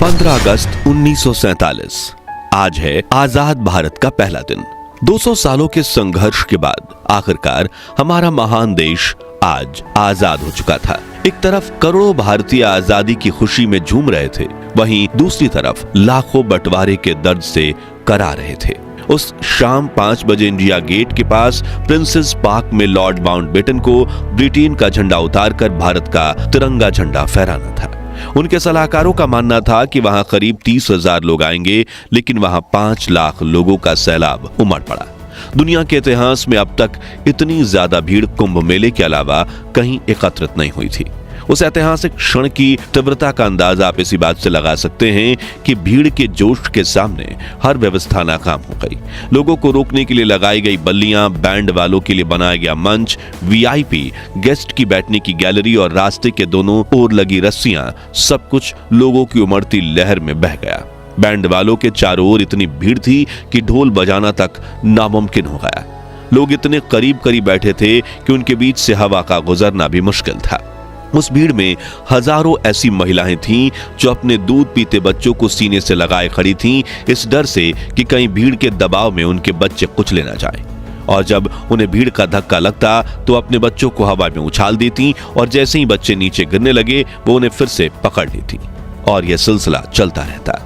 15 अगस्त 1947 आज है आजाद भारत का पहला दिन। 200 सालों के संघर्ष के बाद आखिरकार हमारा महान देश आज आजाद हो चुका था। एक तरफ करोड़ों भारतीय आजादी की खुशी में झूम रहे थे, वहीं दूसरी तरफ लाखों बंटवारे के दर्द से करा रहे थे। उस शाम 5 बजे इंडिया गेट के पास प्रिंसेस पार्क में लॉर्ड माउंटबेटन को ब्रिटेन का झंडा उतारकर भारत का तिरंगा झंडा फहराना था। उनके सलाहकारों का मानना था कि वहां करीब 30,000 लोग आएंगे, लेकिन वहां 5 लाख लोगों का सैलाब उमड़ पड़ा। दुनिया के इतिहास में अब तक इतनी ज्यादा भीड़ कुंभ मेले के अलावा कहीं एकत्रित नहीं हुई थी। उस ऐतिहासिक क्षण की तीव्रता का अंदाजा आप इसी बात से लगा सकते हैं कि भीड़ के जोश के सामने हर व्यवस्था नाकाम हो गई। लोगों को रोकने के लिए लगाई गई बल्लियां, बैंड वालों के लिए बनाया गया मंच, वीआईपी गेस्ट की बैठने की गैलरी और रास्ते के दोनों ओर लगी रस्सियां, सब कुछ लोगों की उमड़ती लहर में बह गया। बैंड वालों के चारों ओर इतनी भीड़ थी कि ढोल बजाना तक नामुमकिन हो गया। लोग इतने करीब करीब बैठे थे कि उनके बीच से हवा का गुजरना भी मुश्किल था। उस भीड़ में हजारों ऐसी महिलाएं थीं जो अपने दूध पीते बच्चों को सीने से लगाए खड़ी थीं, इस डर से कि कहीं भीड़ के दबाव में उनके बच्चे कुचले ना जाएं। और जब उन्हें भीड़ का धक्का लगता तो अपने बच्चों को हवा में उछाल देती और जैसे ही बच्चे नीचे गिरने लगे वो उन्हें फिर से पकड़ लेती और यह सिलसिला चलता रहता।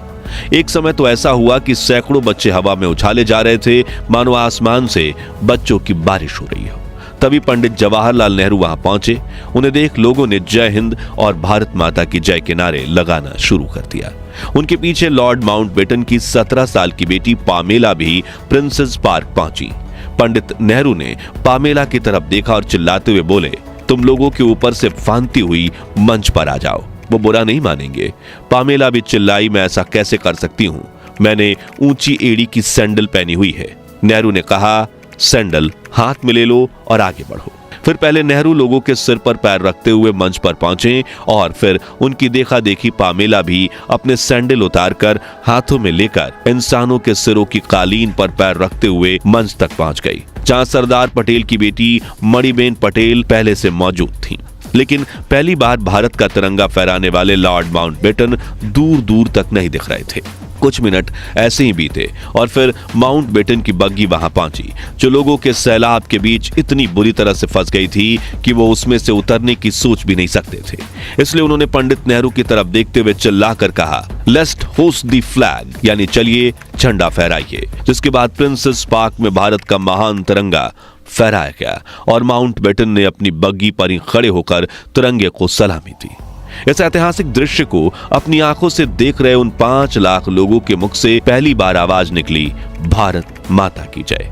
एक समय तो ऐसा हुआ कि सैकड़ों बच्चे हवा में उछाले जा रहे थे, मानो आसमान से बच्चों की बारिश हो रही हो। तभी पंडित जवाहरलाल नेहरू वहां पहुंचे। उन्हें देख लोगों ने जय हिंद और भारत माता की जय के नारे लगाना शुरू कर दिया। उनके पीछे लॉर्ड माउंटबेटन की 17 साल की बेटी पामेला भी प्रिंसेस पार्क पहुंची। पंडित नेहरू ने पामेला की तरफ देखा और चिल्लाते हुए बोले, तुम लोगों के ऊपर से फांदती हुई मंच पर आ जाओ, वो बुरा नहीं मानेंगे। पामेला भी चिल्लाई, मैं ऐसा कैसे कर सकती हूं, मैंने ऊंची एड़ी की सैंडल पहनी हुई है। नेहरू ने कहा, सैंडल हाथ में ले लो और आगे बढ़ो। फिर पहले नेहरू लोगों के सिर पर पैर रखते हुए मंच पर पहुंचे और फिर उनकी देखा देखी पामेला भी अपने सैंडल उतारकर हाथों में लेकर इंसानों के सिरों की कालीन पर पैर रखते हुए मंच तक पहुंच गई, जहां सरदार पटेल की बेटी मणिबेन पटेल पहले से मौजूद थी। लेकिन पहली बार भारत का तिरंगा फहराने वाले लॉर्ड माउंटबेटन दूर दूर तक नहीं दिख रहे थे। कुछ मिनट ऐसे ही बीते और फिर माउंटबेटन की बग्गी वहां पहुंची, जो लोगों के सैलाब के बीच इतनी बुरी तरह से फंस गई थी कि वो उसमें से उतरने की सोच भी नहीं सकते थे। इसलिए उन्होंने पंडित नेहरू की तरफ देखते हुए चिल्लाकर कहा, लेट्स होस्ट द फ्लैग, यानी चलिए झंडा फहराइए। जिसके बाद प्रिंसेस पार्क में भारत का महान तिरंगा फहराया गया और माउंटबेटन ने अपनी बग्गी पर ही खड़े होकर तिरंगे को सलामी दी। इस ऐतिहासिक दृश्य को अपनी आंखों से देख रहे उन 5 लाख लोगों के मुख से पहली बार आवाज निकली, भारत माता की जय।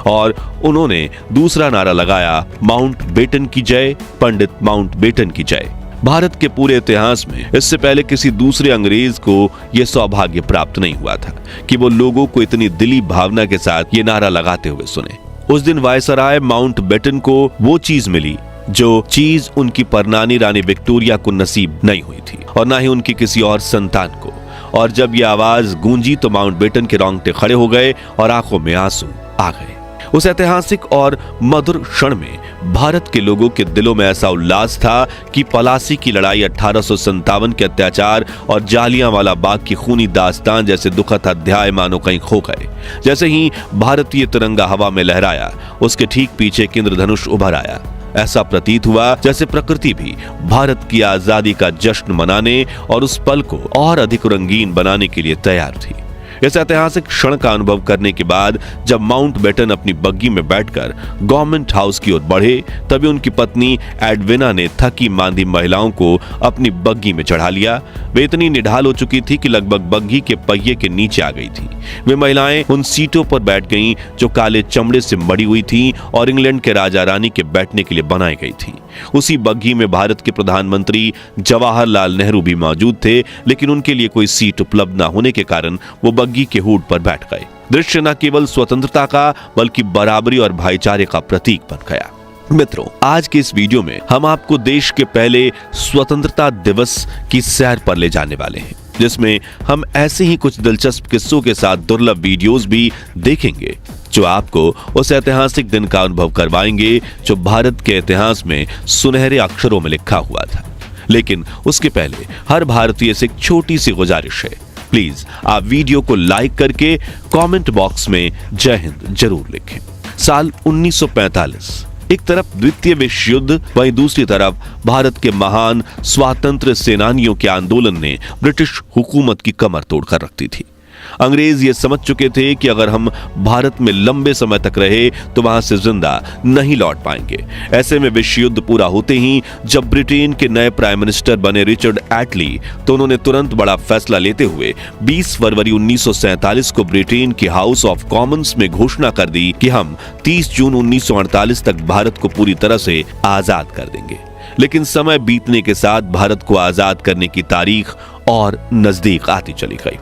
और उन्होंने दूसरा नारा लगाया, माउंटबेटन की जय, पंडित माउंटबेटन की जय। भारत के पूरे इतिहास में इससे पहले किसी दूसरे अंग्रेज को यह सौभाग्य प्राप्त नहीं हुआ था कि वो लोगों को इतनी दिली भावना के साथ ये नारा लगाते हुए सुने। उस दिन वायसराय माउंटबेटन को वो चीज मिली जो चीज उनकी परनानी रानी विक्टोरिया को नसीब नहीं हुई थी और ना ही उनकी किसी और संतान को। और जब यह आवाज गूंजी तो माउंटबेटन के रोंगटे खड़े हो गए और आंखों में आंसू आ गए। उस ऐतिहासिक और मधुर क्षण में भारत के लोगों के दिलों में ऐसा उल्लास था कि पलासी की लड़ाई, 1857 के अत्याचार और जालियांवाला बाग की खूनी दास्तान जैसे दुखद अध्याय मानो कहीं खो गए। जैसे ही भारतीय तिरंगा हवा में लहराया, उसके ठीक पीछे एक इंद्रधनुष उभर आया। ऐसा प्रतीत हुआ जैसे प्रकृति भी भारत की आजादी का जश्न मनाने और उस पल को और अधिक रंगीन बनाने के लिए तैयार थी। इस ऐतिहासिक क्षण का अनुभव करने के बाद जब माउंटबेटन अपनी बग्गी में बैठकर गवर्नमेंट हाउस की ओर बढ़े, तभी उनकी पत्नी एडविना ने थकी मांदी महिलाओं को अपनी बग्गी में चढ़ा लिया। वे इतनी निढाल हो चुकी थी कि लगभग बग्गी के पहिए के नीचे आ गई थी। वे महिलाएं उन सीटों पर बैठ गईं जो काले चमड़े से मड़ी हुई थी और इंग्लैंड के राजा रानी के बैठने के लिए बनाई गई थी। उसी बग्गी में भारत के प्रधानमंत्री जवाहरलाल नेहरू भी मौजूद थे, लेकिन उनके लिए कोई सीट उपलब्ध न होने के कारण वो बग्गी के हुड पर बैठ गए। दृश्य न केवल स्वतंत्रता का बल्कि बराबरी और भाईचारे का प्रतीक बन गया। मित्रों, आज के इस वीडियो में हम आपको देश के पहले स्वतंत्रता दिवस की सैर पर ले जाने वाले हैं, जिसमें हम ऐसे ही कुछ दिलचस्प किस्सों के साथ दुर्लभ वीडियोस भी देखेंगे जो आपको उस ऐतिहासिक दिन का अनुभव करवाएंगे जो भारत के इतिहास में सुनहरे अक्षरों में लिखा हुआ था। लेकिन उसके पहले हर भारतीय से एक छोटी सी गुजारिश है, प्लीज आप वीडियो को लाइक करके कमेंट बॉक्स में जय हिंद जरूर लिखें। साल 1945, एक तरफ द्वितीय विश्व युद्ध, वहीं दूसरी तरफ भारत के महान स्वातंत्र्य सेनानियों के आंदोलन ने ब्रिटिश हुकूमत की कमर तोड़कर रख दी थी। अंग्रेज ये समझ चुके थे कि अगर हम भारत में लंबे समय तक रहे तो वहां से जिंदा नहीं लौट पाएंगे। ऐसे में विश्व युद्ध पूरा होते ही जब ब्रिटेन के नए प्राइम मिनिस्टर बने रिचर्ड एटली, तो उन्होंने तुरंत बड़ा फैसला लेते हुए 20 फरवरी 1947 को ब्रिटेन के हाउस ऑफ कॉमन्स में घोषणा कर दी कि हम 30 जून 1948 तक भारत को पूरी तरह से आजाद कर देंगे। लेकिन समय बीतने के साथ भारत को आजाद करने की तारीख और नजदीक आती चली गई।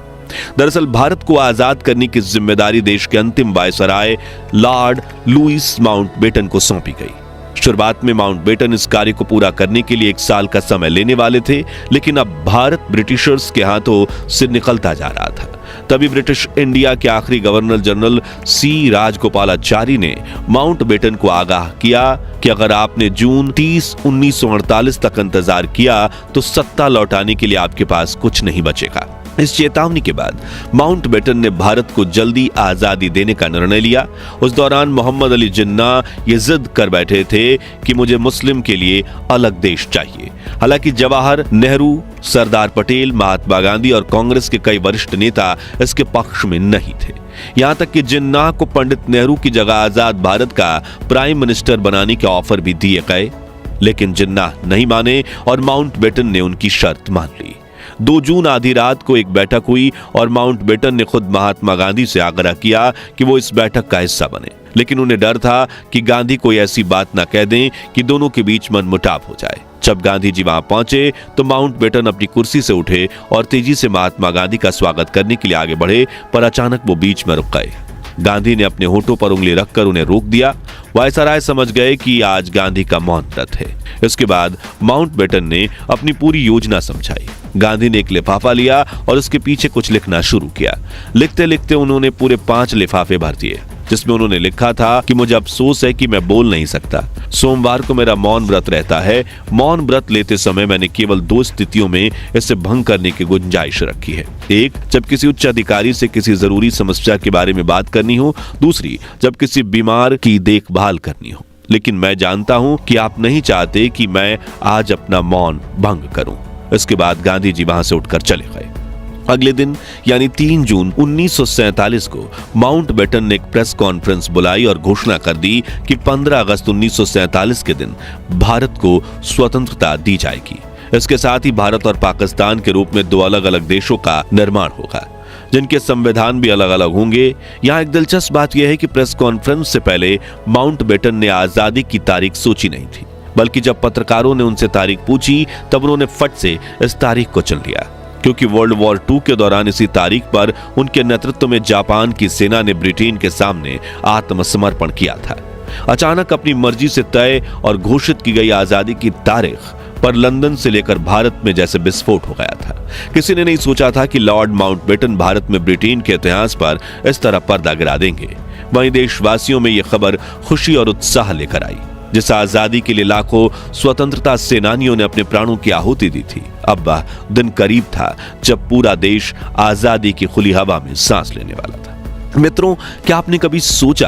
दरअसल भारत को आजाद करने की जिम्मेदारी देश के अंतिम वायसराय लॉर्ड लुईस माउंटबेटन को सौंपी गई। शुरुआत में माउंटबेटन इस कार्य को पूरा करने के लिए 1 साल का समय लेने वाले थे, लेकिन अब भारत ब्रिटिशर्स के हाथों से निकलता जा रहा था। तभी ब्रिटिश इंडिया के आखिरी गवर्नर जनरल सी राजगोपालाचारी ने माउंटबेटन को आगाह किया कि अगर आपने जून 30, 1948 तक इंतजार किया तो सत्ता लौटाने के लिए आपके पास कुछ नहीं बचेगा। इस चेतावनी के बाद माउंटबेटन ने भारत को जल्दी आजादी देने का निर्णय लिया। उस दौरान मोहम्मद अली जिन्ना ये जिद कर बैठे थे कि मुझे मुस्लिम के लिए अलग देश चाहिए। हालांकि जवाहर नेहरू, सरदार पटेल, महात्मा गांधी और कांग्रेस के कई वरिष्ठ नेता इसके पक्ष में नहीं थे। यहां तक कि जिन्ना को पंडित नेहरू की जगह आजाद भारत का प्राइम मिनिस्टर बनाने के ऑफर भी दिए गए, लेकिन जिन्ना नहीं माने और माउंटबेटन ने उनकी शर्त मान ली। 2 जून आधी रात को एक बैठक हुई और माउंटबेटन ने खुद महात्मा गांधी से आग्रह किया कि वो इस बैठक का हिस्सा बने, लेकिन उन्हें डर था कि गांधी कोई ऐसी बात न कह दें कि दोनों के बीच मनमुटाव हो जाए। जब गांधी जी वहां पहुंचे तो माउंटबेटन अपनी कुर्सी से उठे और तेजी से महात्मा गांधी का स्वागत करने के लिए आगे बढ़े, पर अचानक वो बीच में रुक गए। गांधी ने अपने होठों पर उंगली रखकर उन्हें रोक दिया। वायसराय समझ गए कि आज गांधी का मौन व्रत है। इसके बाद माउंटबेटन ने अपनी पूरी योजना समझाई। गांधी ने एक लिफाफा लिया और उसके पीछे कुछ लिखना शुरू किया। लिखते लिखते उन्होंने पूरे 5 लिफाफे भर दिए, जिसमें उन्होंने लिखा था कि मुझे अफसोस है कि मैं बोल नहीं सकता। सोमवार को मेरा मौन व्रत रहता है। मौन व्रत लेते समय मैंने केवल 2 स्थितियों में इसे भंग करने की गुंजाइश रखी है। एक, जब किसी उच्च अधिकारी से किसी जरूरी समस्या के बारे में बात करनी हो। दूसरी, जब किसी बीमार की देखभाल करनी हो। लेकिन मैं जानता हूं कि आप नहीं चाहते कि मैं आज अपना मौन भंग करूं। इसके बाद गांधी जी वहां से उठकर चले गए। अगले दिन यानी 3 जून 1947 को माउंटबेटन ने एक प्रेस कॉन्फ्रेंस बुलाई और घोषणा कर दी कि 15 अगस्त 1947 के दिन भारत को स्वतंत्रता दी जाएगी। इसके साथ ही भारत और पाकिस्तान के रूप में 2 अलग अलग देशों का निर्माण होगा, जिनके संविधान भी अलग अलग होंगे। यहाँ एक दिलचस्प बात यह है कि प्रेस कॉन्फ्रेंस से पहले माउंटबेटन ने आजादी की तारीख सोची नहीं थी, बल्कि जब पत्रकारों ने उनसे तारीख पूछी तब उन्होंने फट से इस तारीख को चुन लिया, क्योंकि वर्ल्ड वॉर 2 के दौरान इसी तारीख पर उनके नेतृत्व में जापान की सेना ने ब्रिटेन के सामने आत्मसमर्पण किया था। अचानक अपनी मर्जी से तय और घोषित की गई आजादी की तारीख पर लंदन से लेकर भारत में जैसे विस्फोट हो गया था। किसी ने नहीं सोचा था कि लॉर्ड माउंटबेटन भारत में ब्रिटेन के इतिहास पर इस तरह पर्दा गिरा देंगे। वहीं देशवासियों में यह खबर खुशी और उत्साह लेकर आई। जिस आजादी के लिए लाखों स्वतंत्रता सेनानियों ने अपने प्राणों की आहुति दी थी, अब वह दिन करीब था जब पूरा देश आजादी की खुली हवा में सांस लेने वाला था। मित्रों, क्या आपने कभी सोचा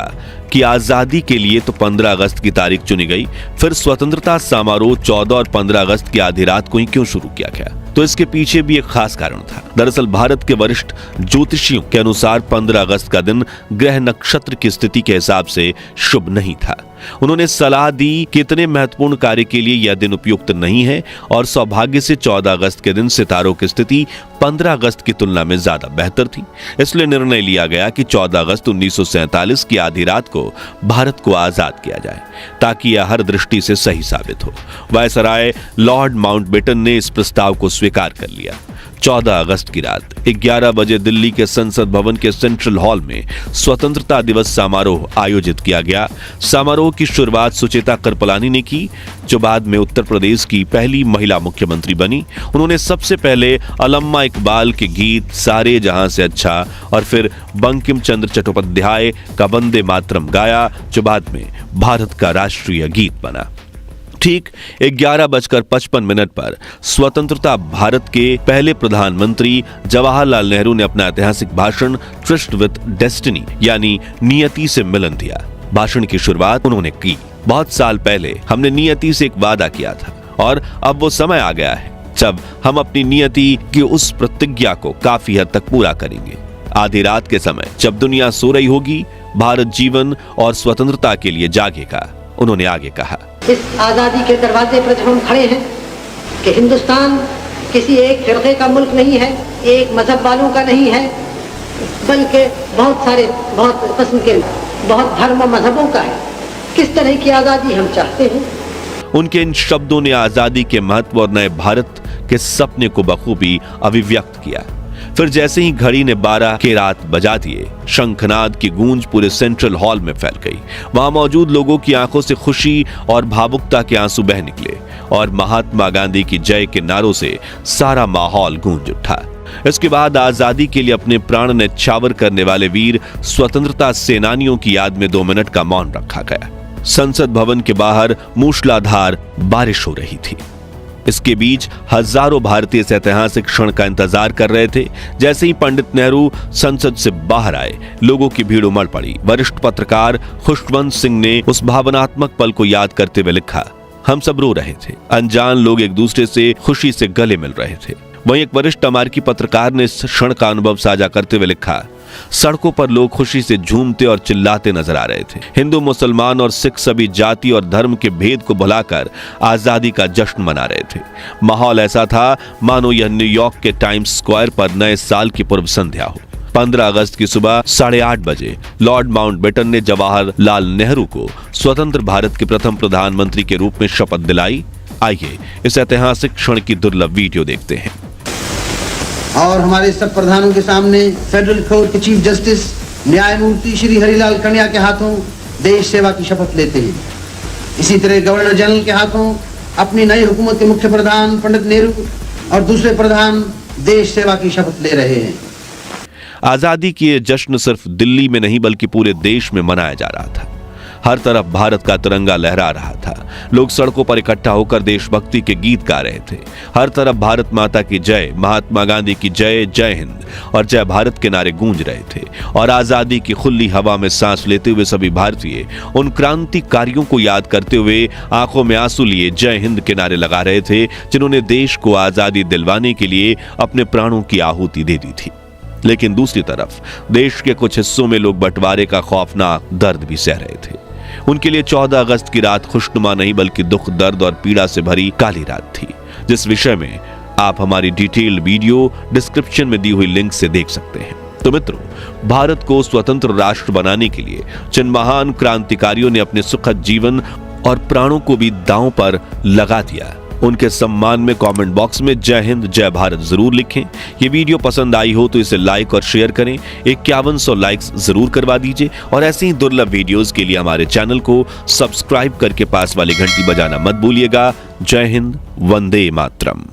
कि आजादी के लिए तो 15 अगस्त की तारीख चुनी गई, फिर स्वतंत्रता समारोह 14 और 15 अगस्त की आधी रात को ही क्यों शुरू किया गया? तो इसके पीछे भी एक खास कारण था। दरअसल भारत के वरिष्ठ ज्योतिषियों के अनुसार 15 अगस्त का दिन ग्रह नक्षत्र की स्थिति के हिसाब से शुभ नहीं था। उन्होंने सलाह दी कि इतने महत्वपूर्ण कार्य के लिए यह दिन उपयुक्त नहीं है और सौभाग्य से 14 अगस्त के दिन सितारों की स्थिति 15 अगस्त की तुलना में ज्यादा बेहतर थी। इसलिए निर्णय लिया गया कि 14 अगस्त 1947 की आधी रात को भारत को आजाद किया जाए, ताकि यह हर दृष्टि से सही साबित हो। वायसराय लॉर्ड माउंटबेटन ने इस प्रस्ताव को स्वीकार कर लिया। 14 अगस्त की रात 11 बजे दिल्ली के संसद भवन के सेंट्रल हॉल में स्वतंत्रता दिवस समारोह आयोजित किया गया। समारोह की शुरुआत सुचेता कृपलानी ने की, जो बाद में उत्तर प्रदेश की पहली महिला मुख्यमंत्री बनी। उन्होंने सबसे पहले अल्लामा इकबाल के गीत सारे जहां से अच्छा और फिर बंकिम चंद्र चट्टोपाध्याय का वंदे मातरम गाया, जो बाद में भारत का राष्ट्रीय गीत बना। ठीक 11:55 पर स्वतंत्रता भारत के पहले प्रधानमंत्री जवाहरलाल नेहरू ने अपना ऐतिहासिक भाषण ट्रिस्ट विद डेस्टिनी यानी नियति से मिलन दिया। भाषण की शुरुआत उन्होंने की, बहुत साल पहले हमने नियति से एक वादा किया था और अब वो समय आ गया है जब हम अपनी नियति की उस प्रतिज्ञा को काफी हद तक पूरा करेंगे। आधी रात के समय जब दुनिया सो रही होगी, भारत जीवन और स्वतंत्रता के लिए जागेगा। उन्होंने आगे कहा, इस आजादी के दरवाजे पर जब हम खड़े हैं कि हिंदुस्तान किसी एक फिरके का मुल्क नहीं है, एक मजहब वालों का नहीं है, बल्कि बहुत सारे बहुत किस्म के बहुत धर्म और मजहबों का है। किस तरह की आजादी हम चाहते हैं। उनके इन शब्दों ने आजादी के महत्व और नए भारत के सपने को बखूबी अभिव्यक्त किया। फिर जैसे ही घड़ी ने 12 के रात बजा दिए, शंखनाद की गूंज पूरे सेंट्रल हॉल में फैल गई। वहां मौजूद लोगों की आंखों से खुशी और भावुकता के आंसू बह निकले और महात्मा गांधी की जय के नारों से सारा माहौल गूंज उठा। इसके बाद आजादी के लिए अपने प्राण न्यौछावर करने वाले वीर स्वतंत्रता सेनानियों की याद में 2 मिनट का मौन रखा गया। संसद भवन के बाहर मूसलाधार बारिश हो रही थी। इसके बीच हजारों भारतीय इस ऐतिहासिक क्षण का इंतजार कर रहे थे। जैसे ही पंडित नेहरू संसद से बाहर आए, लोगों की भीड़ उमड़ पड़ी। वरिष्ठ पत्रकार खुशवंत सिंह ने उस भावनात्मक पल को याद करते हुए लिखा, हम सब रो रहे थे। अनजान लोग एक दूसरे से खुशी से गले मिल रहे थे। वहीं एक वरिष्ठ अमेरिकी पत्रकार ने इस क्षण का अनुभव साझा करते हुए लिखा, सड़कों पर लोग खुशी से झूमते और चिल्लाते नजर आ रहे थे। हिंदू, मुसलमान और सिख सभी जाति और धर्म के भेद को भुलाकर आजादी का जश्न मना रहे थे। माहौल ऐसा था मानो यह न्यूयॉर्क के टाइम्स स्क्वायर पर नए साल की पूर्व संध्या हो। 15 अगस्त की सुबह 8:30 बजे लॉर्ड माउंटबेटन ने जवाहरलाल नेहरू को स्वतंत्र भारत के प्रथम प्रधानमंत्री के रूप में शपथ दिलाई। आइए इस ऐतिहासिक क्षण की दुर्लभ वीडियो देखते हैं। और हमारे सब प्रधानों के सामने फेडरल कोर्ट के चीफ जस्टिस न्यायमूर्ति श्री हरिलाल कन्या के हाथों देश सेवा की शपथ लेते हैं। इसी तरह गवर्नर जनरल के हाथों अपनी नई हुकूमत के मुख्य प्रधान पंडित नेहरू और दूसरे प्रधान देश सेवा की शपथ ले रहे हैं। आजादी की यह जश्न सिर्फ दिल्ली में नहीं बल्कि पूरे देश में मनाया जा रहा था। हर तरफ भारत का तिरंगा लहरा रहा था। लोग सड़कों पर इकट्ठा होकर देशभक्ति के गीत गा रहे थे। हर तरफ भारत माता की जय, महात्मा गांधी की जय, जय हिंद और जय भारत के नारे गूंज रहे थे। और आजादी की खुली हवा में सांस लेते हुए सभी भारतीय उन क्रांतिकारियों को याद करते हुए आंखों में आंसू लिए जय हिंद के नारे लगा रहे थे, जिन्होंने देश को आजादी दिलवाने के लिए अपने प्राणों की आहुति दे दी थी। लेकिन दूसरी तरफ देश के कुछ हिस्सों में लोग बंटवारे का खौफनाक दर्द भी सह रहे थे। उनके लिए 14 अगस्त की रात खुशनुमा नहीं बल्कि दुख, दर्द और पीड़ा से भरी काली रात थी, जिस विषय में आप हमारी डिटेल्ड वीडियो डिस्क्रिप्शन में दी हुई लिंक से देख सकते हैं। तो मित्रों, भारत को स्वतंत्र राष्ट्र बनाने के लिए जिन महान क्रांतिकारियों ने अपने सुखद जीवन और प्राणों को भी दांव पर लगा दिया, उनके सम्मान में कमेंट बॉक्स में जय हिंद जय भारत जरूर लिखें। ये वीडियो पसंद आई हो तो इसे लाइक और शेयर करें। 5100 लाइक्स जरूर करवा दीजिए और ऐसे ही दुर्लभ वीडियोस के लिए हमारे चैनल को सब्सक्राइब करके पास वाली घंटी बजाना मत भूलिएगा। जय हिंद, वंदे मातरम।